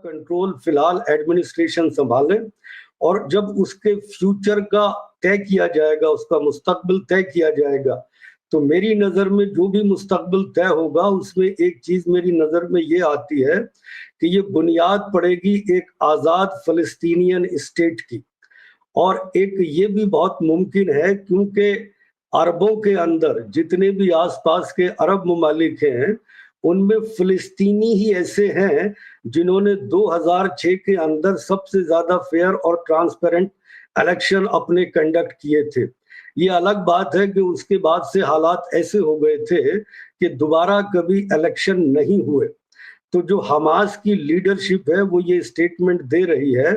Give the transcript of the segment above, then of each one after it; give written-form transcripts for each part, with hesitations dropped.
Control फिलहाल administration संभाले, और जब उसके फ्यूचर का तय किया जाएगा, उसका मुस्तकबिल तय किया जाएगा, तो मेरी नजर में जो भी मुस्तकबिल तय होगा उसमें एक चीज मेरी नजर में ये आती है कि ये बुनियाद पड़ेगी एक आजाद फलस्तीनियन स्टेट की। और एक ये भी बहुत मुमकिन है क्योंकि अरबों के अंदर जितने भी आसपास के अरब ममालिक हैं उनमें फिलिस्तीनी ही ऐसे हैं जिन्होंने 2006 के अंदर सबसे ज्यादा फेयर और ट्रांसपेरेंट इलेक्शन अपने कंडक्ट किए थे। ये अलग बात है कि उसके बाद से हालात ऐसे हो गए थे कि दोबारा कभी इलेक्शन नहीं हुए। तो जो हमास की लीडरशिप है वो ये स्टेटमेंट दे रही है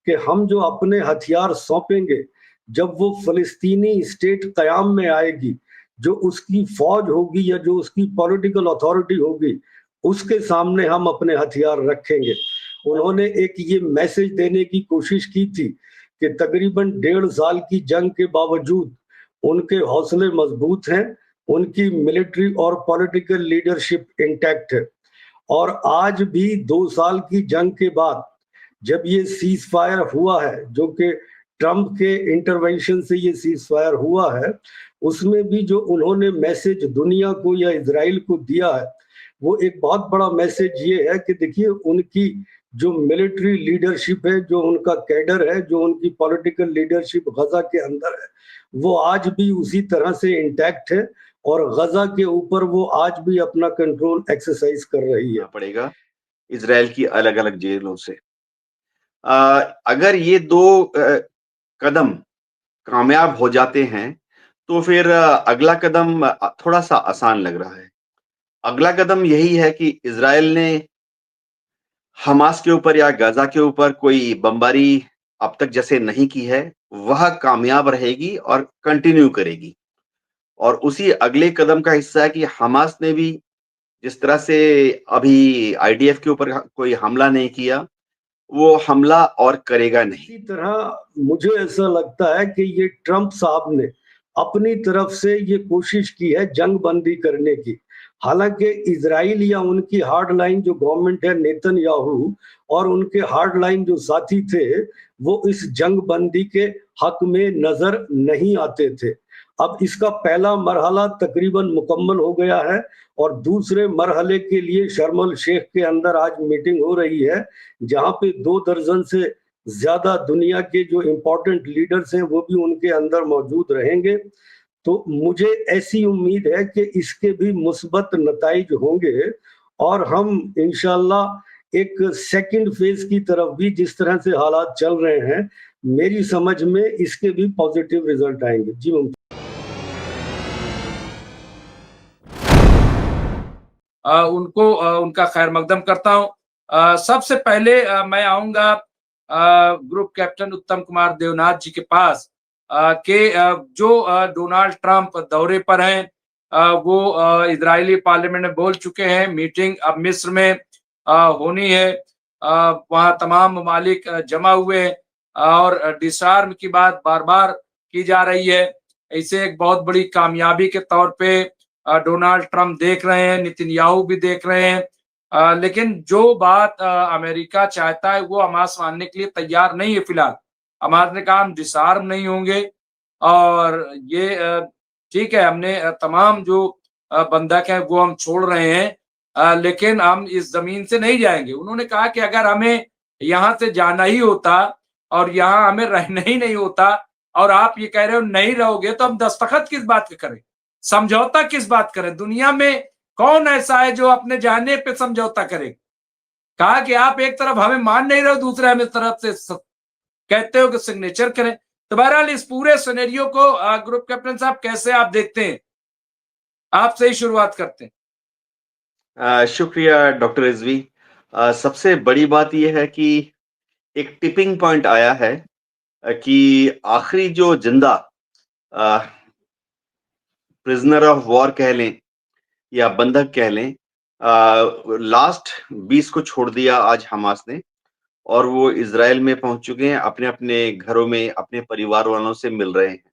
कि हम जो अपने हथियार सौंपेंगे, जब वो फलस्तीनी स्टेट कयाम में आएगी, जो उसकी फौज होगी या जो उसकी पॉलिटिकल अथॉरिटी होगी, उसके सामने हम अपने हथियार रखेंगे। उन्होंने एक ये मैसेज देने की कोशिश की थी कि तकरीबन 1.5 साल की जंग के बावजूद उनके हौसले मजबूत हैं, उनकी मिलिट्री और पॉलिटिकल लीडरशिप इंटैक्ट है। और आज भी 2 साल की जंग के बाद जब ये सीज फायर हुआ है, जो कि ट्रंप के इंटरवेंशन से ये सीज फायर हुआ है, उसमें भी जो उन्होंने मैसेज दुनिया को या इजराइल को दिया है, वो एक बहुत बड़ा मैसेज ये है कि देखिए उनकी जो मिलिट्री लीडरशिप है, जो उनका कैडर है, जो उनकी पॉलिटिकल लीडरशिप गजा के अंदर है, वो आज भी उसी तरह से इंटैक्ट है और गजा के ऊपर वो आज भी अपना कंट्रोल एक्सरसाइज कर रही है। पड़ेगा इजराइल की अलग अलग जेलों से। अगर ये दो कदम कामयाब हो जाते हैं तो फिर अगला कदम थोड़ा सा आसान लग रहा है। अगला कदम यही है कि इजराइल ने हमास के ऊपर या गाजा के ऊपर कोई बमबारी अब तक जैसे नहीं की है, वह कामयाब रहेगी और कंटिन्यू करेगी। और उसी अगले कदम का हिस्सा है कि हमास ने भी जिस तरह से अभी आईडीएफ के ऊपर कोई हमला नहीं किया, वो हमला और करेगा नहीं। इसी तरह मुझे ऐसा लगता है कि ये ट्रंप साहब ने अपनी तरफ से ये कोशिश की है जंग बंदी करने की। हालांकि इजराइल या उनकी हार्ड लाइन जो गवर्नमेंट है नेतन्याहू और उनके हार्ड लाइन जो साथी थे, वो इस जंग बंदी के हक में नजर नहीं आते थे। अब इसका पहला मरहला तकरीबन मुकम्मल हो गया है और दूसरे मरहले के लिए शर्म अल शेख के अंदर आज मीटिंग हो रही है, जहां पे 2 दर्जन से ज्यादा दुनिया के जो इम्पोर्टेंट लीडर्स हैं वो भी उनके अंदर मौजूद रहेंगे। तो मुझे ऐसी उम्मीद है कि इसके भी मुस्बत नताइज होंगे और हम इंशाल्लाह एक सेकंड फेज की तरफ भी, जिस तरह से हालात चल रहे हैं, मेरी समझ में इसके भी पॉजिटिव रिजल्ट आएंगे। जी मुमताज। उनको उनका खैर मकदम करता हूं। सबसे पहले मैं आऊंगा ग्रुप कैप्टन उत्तम कुमार देवनाथ जी के पास के जो डोनाल्ड ट्रंप दौरे पर हैं, वो इजरायली पार्लियामेंट में बोल चुके हैं, मीटिंग अब मिस्र में होनी है, वहां तमाम ममालिक जमा हुए हैं और डिसआर्म की बात बार बार की जा रही है। इसे एक बहुत बड़ी कामयाबी के तौर पे डोनाल्ड ट्रंप देख रहे हैं, नेतन्याहू भी देख रहे हैं। लेकिन जो बात अमेरिका चाहता है वो हमास मानने के लिए तैयार नहीं है। फिलहाल हमास ने कहा हम डिसआर्म नहीं होंगे और ये ठीक है, हमने तमाम जो बंधक है वो हम छोड़ रहे हैं, लेकिन हम इस जमीन से नहीं जाएंगे। उन्होंने कहा कि अगर हमें यहाँ से जाना ही होता और यहाँ हमें रहना ही नहीं होता और आप ये कह रहे हो नहीं रहोगे, तो हम दस्तखत किस बात के करें, समझौता किस बात करें? दुनिया में कौन ऐसा है जो अपने जाने पे समझौता करे? कहा कि आप एक तरफ हमें मान नहीं रहे, दूसरे हमें तरफ से कहते हो कि सिग्नेचर करें। तो बहरहाल इस पूरे सिनेरियो को ग्रुप कैप्टन साहब कैसे आप देखते हैं? आपसे ही शुरुआत करते हैं। शुक्रिया डॉक्टर रिजवी। सबसे बड़ी बात यह है कि एक टिपिंग पॉइंट आया है कि आखिरी जो जिंदा प्रिजनर ऑफ वॉर कह लें या बंधक कह लें, लास्ट 20 को छोड़ दिया आज हमास ने और वो इजराइल में पहुंच चुके हैं, अपने अपने घरों में अपने परिवार वालों से मिल रहे हैं।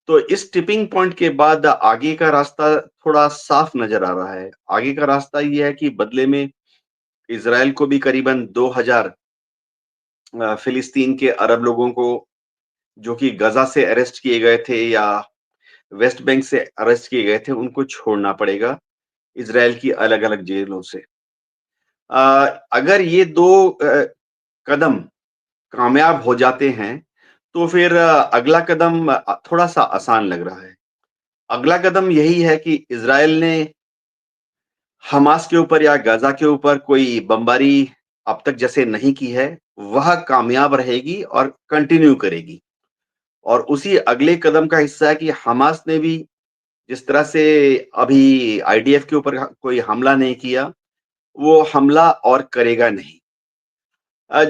तो इस टिपिंग पॉइंट के बाद आगे का रास्ता थोड़ा साफ नजर आ रहा है। आगे का रास्ता ये है कि बदले में इजराइल को भी करीबन 2000 फिलिस्तीन के अरब लोगों को जो कि गजा से अरेस्ट किए गए थे या वेस्ट बैंक से अरेस्ट किए गए थे, उनको छोड़ना पड़ेगा इजराइल की अलग अलग जेलों से। अगर ये दो कदम कामयाब हो जाते हैं तो फिर अगला कदम थोड़ा सा आसान लग रहा है। अगला कदम यही है कि इजराइल ने हमास के ऊपर या गाजा के ऊपर कोई बमबारी अब तक जैसे नहीं की है, वह कामयाब रहेगी और कंटिन्यू करेगी। और उसी अगले कदम का हिस्सा है कि हमास ने भी जिस तरह से अभी आईडीएफ के ऊपर कोई हमला नहीं किया, वो हमला और करेगा नहीं।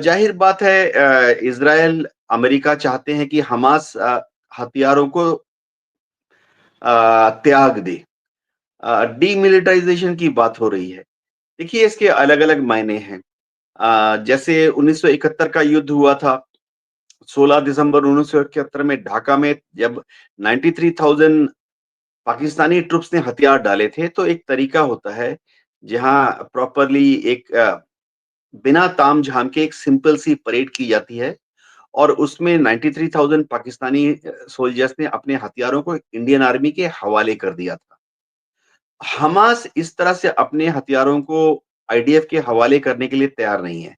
जाहिर बात है इजराइल, अमेरिका चाहते हैं कि हमास हथियारों को त्याग दे। डीमिलिटाइजेशन की बात हो रही है। देखिए, इसके अलग अलग मायने हैं। जैसे 1971 का युद्ध हुआ था, 16 दिसंबर 1971 में ढाका में जब 93,000 पाकिस्तानी ट्रुप्स ने हथियार डाले थे, तो एक तरीका होता है जहां प्रॉपरली एक बिना ताम-झाम के एक सिंपल सी परेड की जाती है और उसमें 93,000 पाकिस्तानी सोल्जर्स ने अपने हथियारों को इंडियन आर्मी के हवाले कर दिया था। हमास इस तरह से अपने हथियारों को आईडीएफ के हवाले करने के लिए तैयार नहीं है,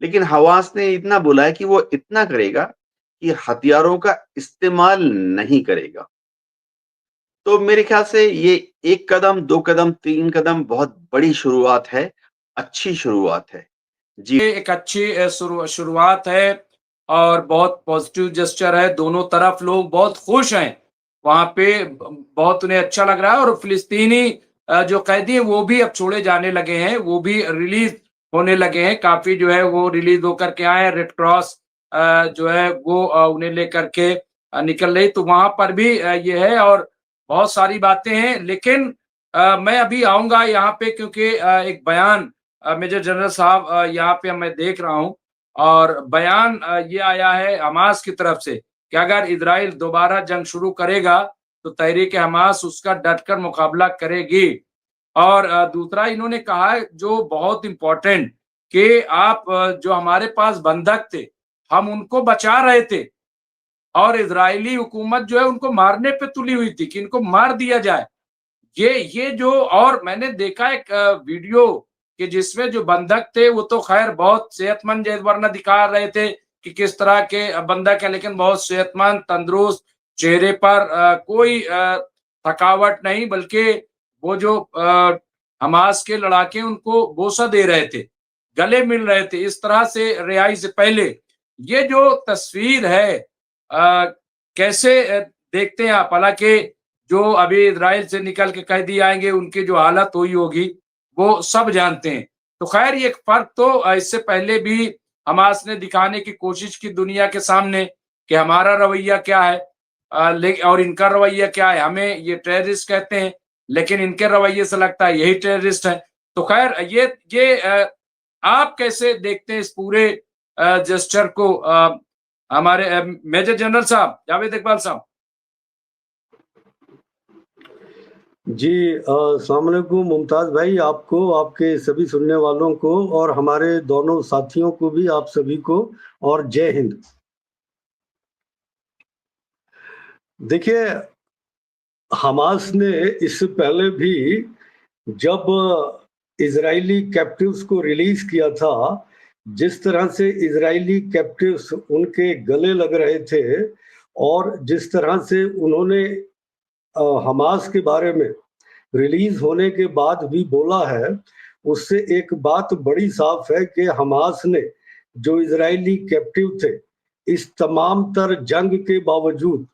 लेकिन हमास ने इतना बोला है कि वो इतना करेगा कि हथियारों का इस्तेमाल नहीं करेगा। तो मेरे ख्याल से ये 1 कदम, 2 कदम, 3 कदम बहुत बड़ी शुरुआत है, अच्छी शुरुआत है। जी। ये एक अच्छी शुरुआत है और बहुत पॉजिटिव जेस्चर है। दोनों तरफ लोग बहुत खुश हैं। वहाँ पे बहुत उन्हें अच्छा लग रहा है और फिलिस्तीनी जो कैदी हैं वो भी अब छोड़े जाने लगे हैं, वो भी रिलीज होने लगे हैं। काफी जो है वो रिलीज होकर के आए हैं। रेड क्रॉस जो है वो उन्हें लेकर के निकल रही, तो वहां पर भी ये है और बहुत सारी बातें हैं। लेकिन मैं अभी आऊंगा यहाँ पे क्योंकि एक बयान मेजर जनरल साहब यहाँ पे मैं देख रहा हूँ और बयान ये आया है हमास की तरफ से कि अगर इजराइल दोबारा जंग शुरू करेगा तो तहरीक हमास उसका डटकर मुकाबला करेगी। और दूसरा इन्होंने कहा है जो बहुत इंपॉर्टेंट कि आप जो हमारे पास बंधक थे हम उनको बचा रहे थे और इजरायली हुकूमत जो है उनको मारने पे तुली हुई थी कि इनको मार दिया जाए। ये जो और मैंने देखा एक वीडियो कि जिसमें जो बंधक थे वो तो खैर बहुत सेहतमंद वरना दिखा रहे थे कि किस तरह के बंधक है, लेकिन बहुत सेहतमंद तंदुरुस्त, चेहरे पर कोई थकावट नहीं, बल्कि वो जो हमास के लड़ाके उनको बोसा दे रहे थे, गले मिल रहे थे इस तरह से रिहाई से पहले। ये जो तस्वीर है कैसे देखते हैं आप? हालांकि जो अभी इजराइल से निकल के कैदी आएंगे उनकी जो हालत हुई होगी वो सब जानते हैं। तो खैर ये एक फर्क तो इससे पहले भी हमास ने दिखाने की कोशिश की दुनिया के सामने कि हमारा रवैया क्या है और इनका रवैया क्या है। हमें ये टेररिस्ट कहते हैं लेकिन इनके रवैये से लगता है यही टेररिस्ट है। तो खैर ये आप कैसे देखते हैं इस पूरे जेस्चर को? हमारे मेजर जनरल साहब जावेद इकबाल साहब। जी, अस्सलाम वालेकुम मुमताज भाई, आपको, आपके सभी सुनने वालों को और हमारे दोनों साथियों को भी, आप सभी को, और जय हिंद। देखिए, हमास ने इससे पहले भी जब इजरायली कैप्टिव्स को रिलीज किया था, जिस तरह से इजरायली कैप्टिव्स उनके गले लग रहे थे और जिस तरह से उन्होंने हमास के बारे में रिलीज होने के बाद भी बोला है, उससे एक बात बड़ी साफ है कि हमास ने जो इजरायली कैप्टिव थे, इस तमाम तर जंग के बावजूद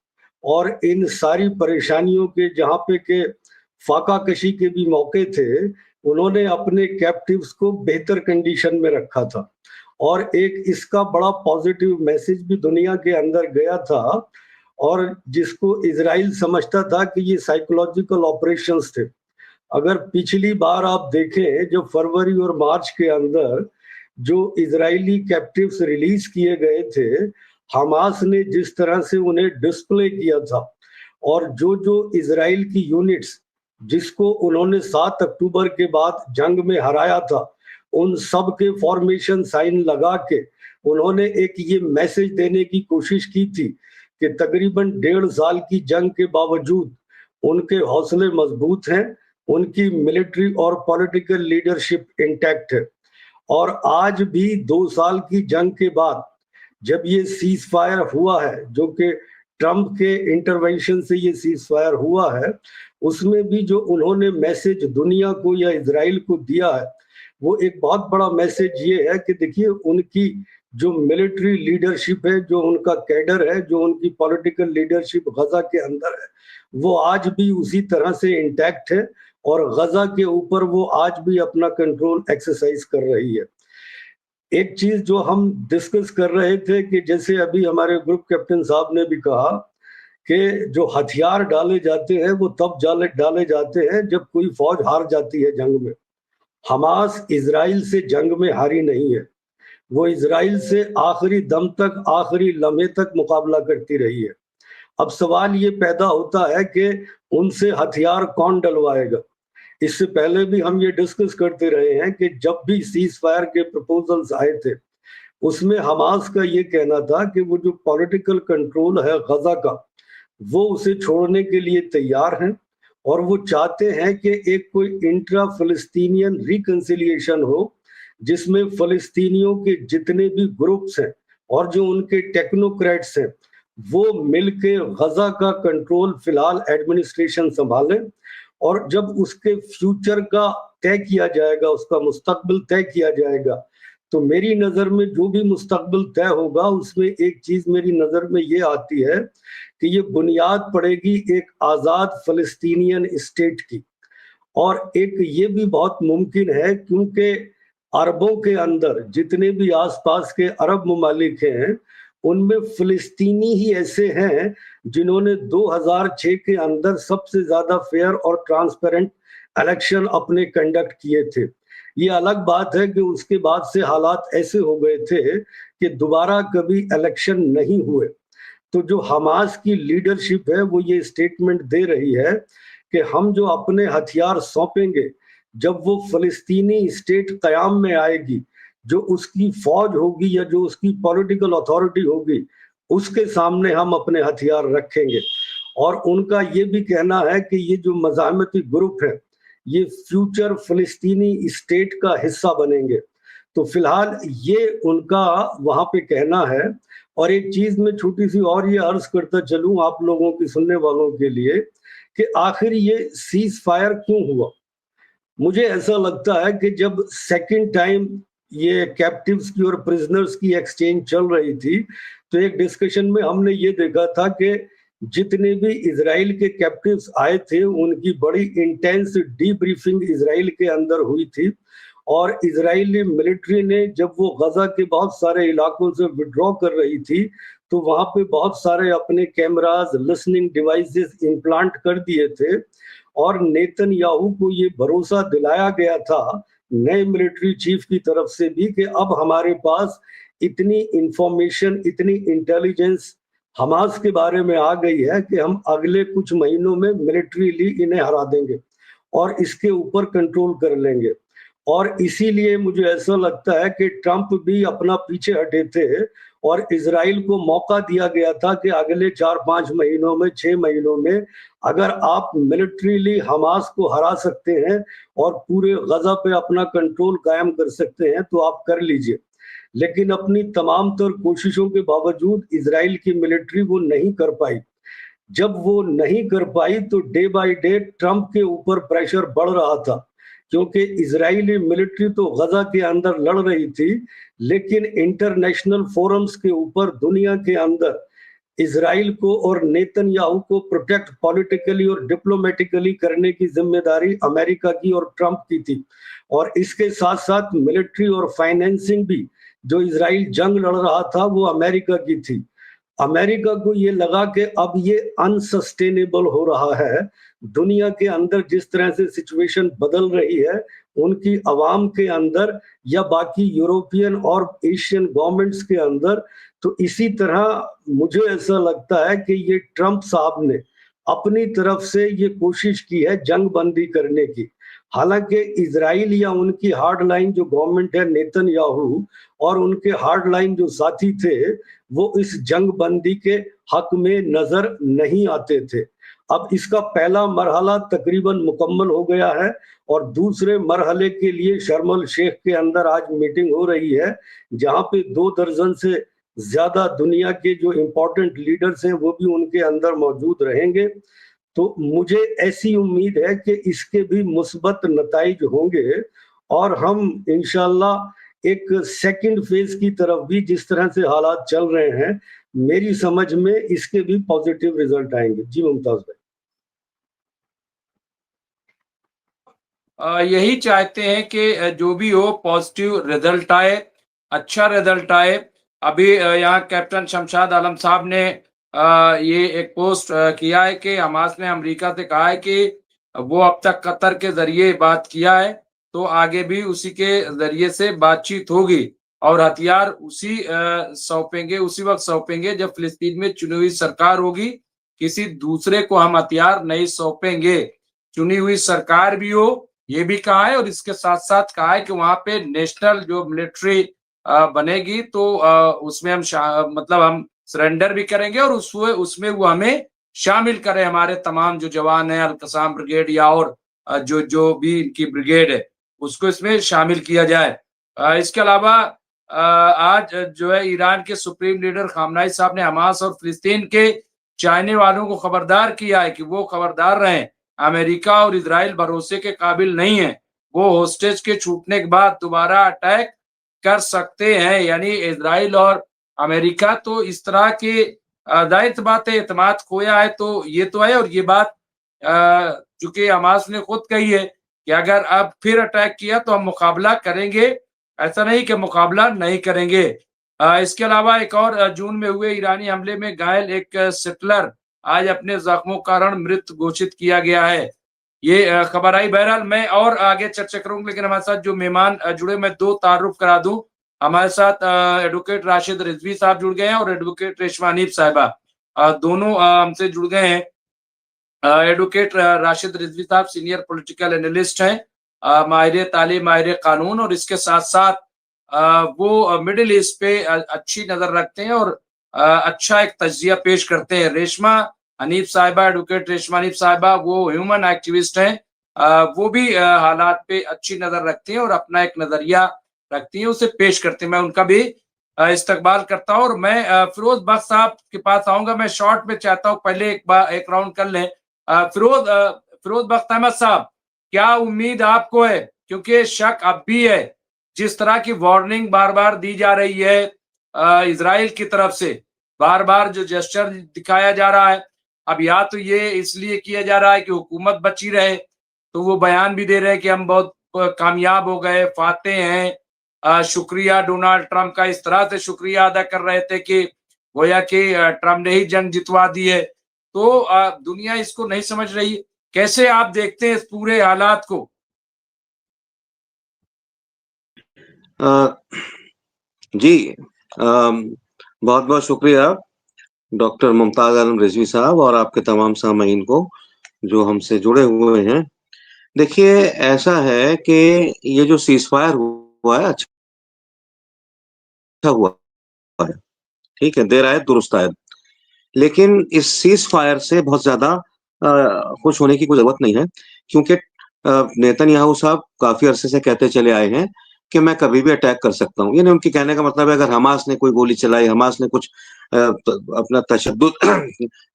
और इन सारी परेशानियों के जहाँ पे के फाका कशी के भी मौके थे, उन्होंने अपने कैप्टिव्स को बेहतर कंडीशन में रखा था। और एक इसका बड़ा पॉजिटिव मैसेज भी दुनिया के अंदर गया था, और जिसको इजराइल समझता था कि ये साइकोलॉजिकल ऑपरेशंस थे। अगर पिछली बार आप देखें, जो फरवरी और मार्च के अंदर जो इजरायली कैप्टिव्स रिलीज किए गए थे, हमास ने जिस तरह से उन्हें डिस्प्ले किया था और जो जो इजराइल की यूनिट्स जिसको उन्होंने 7 अक्टूबर के बाद जंग में हराया था, उन सब के फॉर्मेशन साइन लगा के उन्होंने एक ये मैसेज देने की कोशिश की थी कि तकरीबन 1.5 साल की जंग के बावजूद उनके हौसले मजबूत हैं, उनकी मिलिट्री और पॉलिटिकल लीडरशिप इंटैक्ट है। और आज भी 2 साल की जंग के बाद जब ये सीज फायर हुआ है, जो कि ट्रंप के इंटरवेंशन से ये सीज फायर हुआ है, उसमें भी जो उन्होंने मैसेज दुनिया को या इजराइल को दिया है, वो एक बहुत बड़ा मैसेज ये है कि देखिए उनकी जो मिलिट्री लीडरशिप है, जो उनका कैडर है, जो उनकी पॉलिटिकल लीडरशिप गजा के अंदर है, वो आज भी उसी तरह से इंटैक्ट है और गजा के ऊपर वो आज भी अपना कंट्रोल एक्सरसाइज कर रही है। एक चीज जो हम डिस्कस कर रहे थे कि जैसे अभी हमारे ग्रुप कैप्टन साहब ने भी कहा कि जो हथियार डाले जाते हैं वो तब डाले जाते हैं जब कोई फौज हार जाती है जंग में। हमास इजराइल से जंग में हारी नहीं है, वो इजराइल से आखिरी दम तक, आखिरी लम्हे तक मुकाबला करती रही है। अब सवाल ये पैदा होता है कि उनसे हथियार कौन डलवाएगा। इससे पहले भी हम ये डिस्कस करते रहे हैं कि जब भी सीज फायर के प्रपोजल्स आए थे, उसमें हमास का ये कहना था कि वो जो पॉलिटिकल कंट्रोल है गजा का, वो उसे छोड़ने के लिए तैयार हैं और वो चाहते हैं कि एक कोई इंट्रा फिलिस्तीनियन रिकंसिलिएशन हो, जिसमें फिलिस्तीनियों के जितने भी ग्रुप्स हैं और जो उनके टेक्नोक्रेट्स हैं, वो मिलके गजा का कंट्रोल फिलहाल एडमिनिस्ट्रेशन संभालें और जब उसके फ्यूचर का तय किया जाएगा, उसका मुस्तकबिल तय किया जाएगा, तो मेरी नजर में जो भी मुस्तकबिल तय होगा उसमें एक चीज मेरी नजर में ये आती है कि ये बुनियाद पड़ेगी एक आजाद फिलिस्तीनियन स्टेट की। और एक ये भी बहुत मुमकिन है क्योंकि अरबों के अंदर जितने भी आसपास के अरब ममालिक हैं, उनमें फिलिस्तीनी ही ऐसे हैं जिन्होंने 2006 के अंदर सबसे ज्यादा फेयर और ट्रांसपेरेंट इलेक्शन अपने कंडक्ट किए थे। ये अलग बात है कि उसके बाद से हालात ऐसे हो गए थे कि दोबारा कभी इलेक्शन नहीं हुए। तो जो हमास की लीडरशिप है वो ये स्टेटमेंट दे रही है कि हम जो अपने हथियार सौंपेंगे, जब वो फिलिस्तीनी स्टेट कयाम में आएगी, जो उसकी फौज होगी या जो उसकी पॉलिटिकल अथॉरिटी होगी, उसके सामने हम अपने हथियार रखेंगे। और उनका ये भी कहना है कि ये जो मज़ाहमती ग्रुप है, ये फ्यूचर फिलिस्तीनी स्टेट का हिस्सा बनेंगे। तो फिलहाल ये उनका वहां पे कहना है। और एक चीज में छोटी सी और ये अर्ज करता चलूं आप लोगों की, सुनने वालों के लिए, कि आखिर ये सीज फायर क्यों हुआ। मुझे ऐसा लगता है कि जब सेकंड टाइम ये कैप्टिव्स की और प्रिजनर्स की एक्सचेंज चल रही थी, तो एक डिस्कशन में हमने ये देखा था कि जितने भी इजराइल के कैप्टिव्स आए थे उनकी बड़ी इंटेंस डीब्रीफिंग इजराइल के अंदर हुई थी। और इजरायली मिलिट्री ने जब वो गजा के बहुत सारे इलाकों से विड्रॉ कर रही थी, तो वहां पे बहुत सारे अपने कैमरास, लिसनिंग डिवाइसेस इम्प्लांट कर दिए थे। और नेतन्याहू को ये भरोसा दिलाया गया था नए मिलिट्री चीफ की तरफ से भी कि अब हमारे पास इतनी इंफॉर्मेशन, इतनी इंटेलिजेंस हमास के बारे में आ गई है कि हम अगले कुछ महीनों में मिलिट्रीली इन्हें हरा देंगे और इसके ऊपर कंट्रोल कर लेंगे। और इसीलिए मुझे ऐसा लगता है कि ट्रंप भी अपना पीछे हटे थे और इजराइल को मौका दिया गया था कि अगले 4-5 महीनों में, 6 महीनों में अगर आप मिलिट्रीली हमास को हरा सकते हैं और पूरे गजा पे अपना कंट्रोल कायम कर सकते हैं तो आप कर लीजिए। लेकिन अपनी तमाम तर कोशिशों के बावजूद इजराइल की मिलिट्री वो नहीं कर पाई। जब वो नहीं कर पाई तो डे बाय डे ट्रंप के ऊपर प्रेशर बढ़ रहा था, क्योंकि इजरायली मिलिट्री तो गजा के अंदर लड़ रही थी, लेकिन इंटरनेशनल फोरम्स के ऊपर दुनिया के अंदर इजराइल को और नेतन्याहू को प्रोटेक्ट पॉलिटिकली और डिप्लोमेटिकली करने की जिम्मेदारी अमेरिका की और ट्रंप की थी। और इसके साथ साथ मिलिट्री और फाइनेंसिंग भी, जो इजराइल जंग लड़ रहा था, वो अमेरिका की थी। अमेरिका को ये लगा कि अब ये अनसस्टेनेबल हो रहा है, दुनिया के अंदर जिस तरह से सिचुएशन बदल रही है उनकी आवाम के अंदर या बाकी यूरोपियन और एशियन गवर्नमेंट्स के अंदर, तो इसी तरह मुझे ऐसा लगता है कि ये ट्रंप साहब ने अपनी तरफ से ये कोशिश की है जंग बंदी करने की। हालांकि इजराइल या उनकी हार्ड लाइन जो गवर्नमेंट है नेतन्याहू और उनके हार्ड लाइन जो साथी थे वो इस जंग बंदी के हक में नजर नहीं आते थे। अब इसका पहला मरहला तकरीबन मुकम्मल हो गया है और दूसरे मरहले के लिए शर्म अल शेख के अंदर आज मीटिंग हो रही है, जहां पे 2 दर्जन से ज्यादा दुनिया के जो इम्पोर्टेंट लीडर्स हैं वो भी उनके अंदर मौजूद रहेंगे। तो मुझे ऐसी उम्मीद है कि इसके भी मुस्बत नताइज होंगे और हम इंशाल्लाह एक सेकंड फेज की तरफ भी, जिस तरह से हालात चल रहे हैं, मेरी समझ में इसके भी पॉजिटिव रिजल्ट आएंगे। जी मुमताज भाई। यही चाहते हैं कि जो भी हो पॉजिटिव रिजल्ट आए, अच्छा रिजल्ट आए। अभी यहाँ कैप्टन शमशाद आलम साहब ने ये एक पोस्ट किया है कि हमास ने अमेरिका से कहा है कि वो अब तक कतर के जरिए बात किया है, तो आगे भी उसी के जरिए से बातचीत होगी और हथियार उसी सौंपेंगे, उसी वक्त सौंपेंगे जब फिलिस्तीन में चुनी हुई सरकार होगी। किसी दूसरे को हम हथियार नहीं सौंपेंगे। चुनी हुई सरकार भी हो, ये भी कहा है, और इसके साथ साथ कहा है कि वहां पे नेशनल जो मिलिट्री बनेगी तो उसमें हम मतलब हम सरेंडर भी करेंगे और उसमें वो हमें शामिल करें, हमारे तमाम जो जवान हैं, अल-कसाम ब्रिगेड या और जो भी इनकी ब्रिगेड है उसको इसमें शामिल किया जाए। इसके अलावा आज जो है ईरान के सुप्रीम लीडर खामनाई साहब ने हमास और फिलिस्तीन के चाहने वालों को खबरदार किया है कि वो खबरदार रहें, अमेरिका और इजराइल भरोसे के काबिल नहीं है, वो होस्टेज के छूटने के बाद दोबारा अटैक कर सकते हैं। यानी इजराइल और अमेरिका तो इस तरह के जाहिर बात है एतमाद खोया है, तो ये तो है। और ये बात चूंकि हमास ने खुद कही है कि अगर अब फिर अटैक किया तो हम मुकाबला करेंगे, ऐसा नहीं कि मुकाबला नहीं करेंगे। इसके अलावा एक और जून में हुए ईरानी हमले में घायल एक सेटलर आज अपने जख्मों के कारण मृत घोषित किया गया है। ये खबर आई। बहरहाल मैं और आगे चर्चा करूंगा, लेकिन हमारे साथ जो मेहमान जुड़े, मैं 2 तारुफ करा दूं। हमारे साथ एडवोकेट राशिद रिजवी साहब जुड़ गए हैं और एडवोकेट रेशमा हनीफ साहिबा, दोनों हमसे जुड़ गए हैं। एडवोकेट राशिद रिजवी साहब सीनियर पॉलिटिकल एनालिस्ट हैं, माहिर तालीम, माहिर कानून, और इसके साथ साथ वो मिडिल ईस्ट पे अच्छी नजर रखते हैं और अच्छा एक तज्जिया पेश करते हैं। रेशमा हनीफ साहिबा, एडवोकेट रेशमा हनीफ साहिबा, वो ह्यूमन एक्टिविस्ट हैं, वो भी हालात पे अच्छी नजर रखती हैं और अपना एक नजरिया रखती हैं, उसे पेश करते हैं। मैं उनका भी इस्तकबाल करता हूँ और मैं फिरोज बख्श साहब के पास आऊंगा। मैं शॉर्ट में चाहता हूँ पहले एक राउंड कर लें। फिरोज बख्श अहमद साहब, क्या उम्मीद आपको है, क्योंकि शक अब भी है, जिस तरह की वार्निंग बार बार दी जा रही है इजराइल की तरफ से, बार बार जो जेस्चर दिखाया जा रहा है, अब या तो ये इसलिए किया जा रहा है कि हुकूमत बची रहे, तो वो बयान भी दे रहे हैं कि हम बहुत कामयाब हो गए, फाते हैं, शुक्रिया डोनाल्ड ट्रंप का, इस तरह से शुक्रिया अदा कर रहे थे कि गोया कि ट्रंप ने ही जंग जितवा दी है। तो दुनिया इसको नहीं समझ रही। कैसे आप देखते हैं इस पूरे हालात को? जी, बहुत बहुत शुक्रिया डॉक्टर मुमताज आलम रिजवी साहब और आपके तमाम सामीन को जो हमसे जुड़े हुए हैं। देखिए, ऐसा है कि ये जो सीज फायर हुआ है अच्छा हुआ है, ठीक है, देर आए दुरुस्त आए, लेकिन इस सीज फायर से बहुत ज्यादा खुश होने की कोई जरूरत नहीं है, क्योंकि नेतन्याहू साहब काफी अरसे से कहते चले आए हैं कि मैं कभी भी अटैक कर सकता हूँ। यानी उनके कहने का मतलब है अगर हमास ने कोई गोली चलाई, हमास ने कुछ अपना तशद्दुद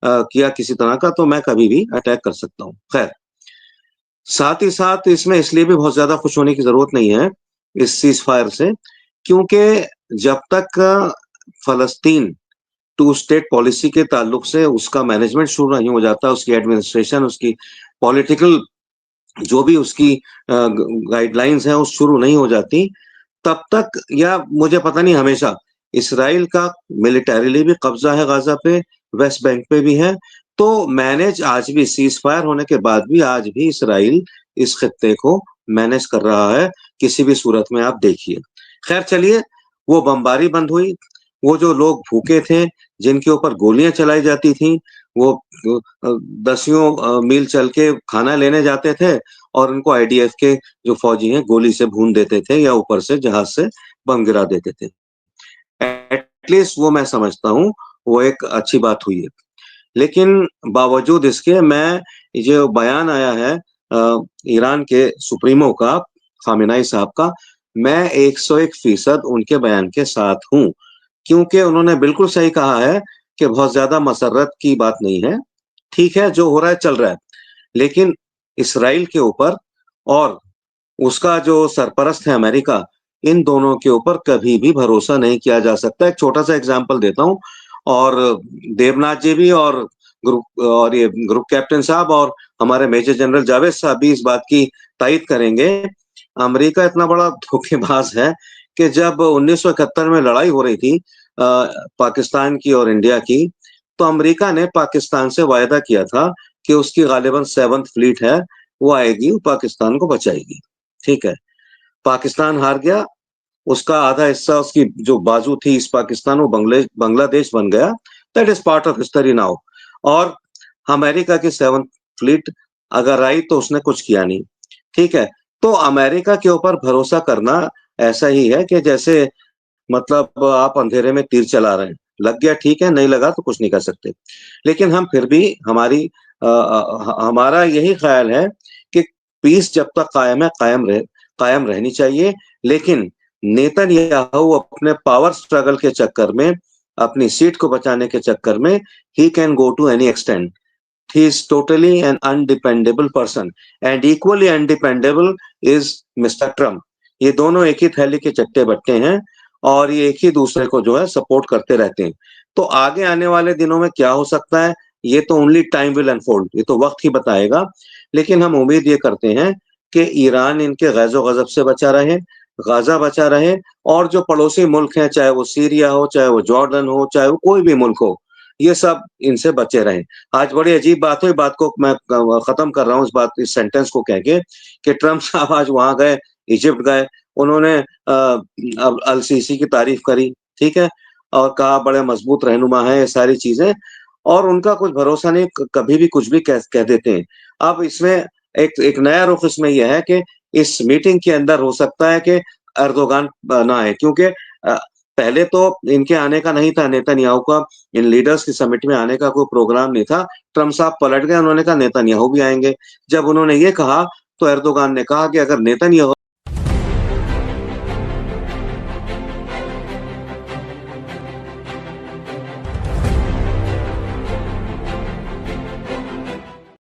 किया किसी तरह का, तो मैं कभी भी अटैक कर सकता हूँ। खैर, साथ ही साथ इसमें इसलिए भी बहुत ज्यादा खुश होने की जरूरत नहीं है इस सीज फायर से, क्योंकि जब तक फलस्तीन 2 स्टेट पॉलिसी के ताल्लुक से उसका मैनेजमेंट शुरू नहीं हो जाता, उसकी एडमिनिस्ट्रेशन, उसकी पॉलिटिकल जो भी उसकी गाइडलाइंस हैं वो शुरू नहीं हो जाती, तब तक, या मुझे पता नहीं, हमेशा इसराइल का मिलिटरीली भी कब्जा है गाजा पे, वेस्ट बैंक पे भी है, तो मैनेज आज भी सीज फायर होने के बाद भी आज भी इसराइल इस खित्ते को मैनेज कर रहा है, किसी भी सूरत में आप देखिए। खैर चलिए, वो बमबारी बंद हुई, वो जो लोग भूखे थे जिनके ऊपर गोलियां चलाई जाती थी, वो 10 मील चल के खाना लेने जाते थे और उनको आईडीएफ के जो फौजी हैं गोली से भून देते थे या ऊपर से जहाज से बम गिरा देते थे। एटलीस्ट वो मैं समझता हूँ वो एक अच्छी बात हुई है। लेकिन बावजूद इसके मैं जो बयान आया है ईरान के सुप्रीमो का, खामेनेई साहब का, मैं 101% उनके बयान के साथ हूँ, क्योंकि उन्होंने बिल्कुल सही कहा है कि बहुत ज्यादा मसर्रत की बात नहीं है। ठीक है, जो हो रहा है चल रहा है, लेकिन इसराइल के ऊपर और उसका जो सरपरस्त है अमेरिका, इन दोनों के ऊपर कभी भी भरोसा नहीं किया जा सकता। एक छोटा सा एग्जांपल देता हूँ, और देवनाथ जी भी और ये ग्रुप कैप्टन साहब और हमारे मेजर जनरल जावेद साहब भी इस बात की तायद करेंगे। अमेरिका इतना बड़ा धोखेबाज है कि जब 1971 में लड़ाई हो रही थी पाकिस्तान की और इंडिया की, तो अमेरिका ने पाकिस्तान से वायदा किया था कि उसकी गालिबन 7th फ्लीट है, वो आएगी, पाकिस्तान को बचाएगी। ठीक है, पाकिस्तान हार गया, उसका आधा हिस्सा, उसकी जो बाजू थी ईस्ट पाकिस्तान, वो बांग्लादेश बन गया। That is part of history now. और अमेरिका की 7th फ्लीट अगर आई तो उसने कुछ किया नहीं। ठीक है, तो अमेरिका के ऊपर भरोसा करना ऐसा ही है कि जैसे मतलब आप अंधेरे में तीर चला रहे हैं, लग गया ठीक है, नहीं लगा तो कुछ नहीं कर सकते। लेकिन हम फिर भी हमारा यही ख्याल है कि पीस जब तक कायम है, कायम रहनी चाहिए। लेकिन नेतन्याहू अपने पावर स्ट्रगल के चक्कर में, अपनी सीट को बचाने के चक्कर में, he can go to any extent. He is totally an undependable person and equally undependable is Mr. Trump. ये दोनों एक ही थैली के चट्टे बट्टे हैं और ये एक ही दूसरे को जो है सपोर्ट करते रहते हैं। तो आगे आने वाले दिनों में क्या हो सकता है, ये तो ओनली टाइम विल अनफोल्ड, ये तो वक्त ही बताएगा। लेकिन हम उम्मीद ये करते हैं कि ईरान इनके गैज़ो गज़ब से बचा रहे, गाजा बचा रहे, और जो पड़ोसी मुल्क हैं, चाहे वो सीरिया हो, चाहे वो जॉर्डन हो, चाहे वो कोई भी मुल्क हो, ये सब इनसे बचे रहें। आज बड़ी अजीब बात हुई, बात को मैं खत्म कर रहा हूँ इस सेंटेंस को कह के कि ट्रम्प साहब आज वहां गए, इजिप्ट गए, उन्होंने अल सीसी की तारीफ करी, ठीक है, और कहा बड़े मजबूत रहनुमा है, ये सारी चीजें, और उनका कुछ भरोसा नहीं, कभी भी कुछ भी कह देते हैं। अब इसमें एक नया रुख इसमें यह है कि इस मीटिंग के अंदर हो सकता है कि एर्दोगान ना है, क्योंकि पहले तो इनके आने का नहीं था, नेतन्याहू का इन लीडर्स की समिट में आने का कोई प्रोग्राम नहीं था। ट्रम्प साहब पलट गए, उन्होंने कहा नेतन्याहू भी आएंगे। जब उन्होंने ये कहा तो एर्दोगान ने कहा कि अगर नेतन्याहू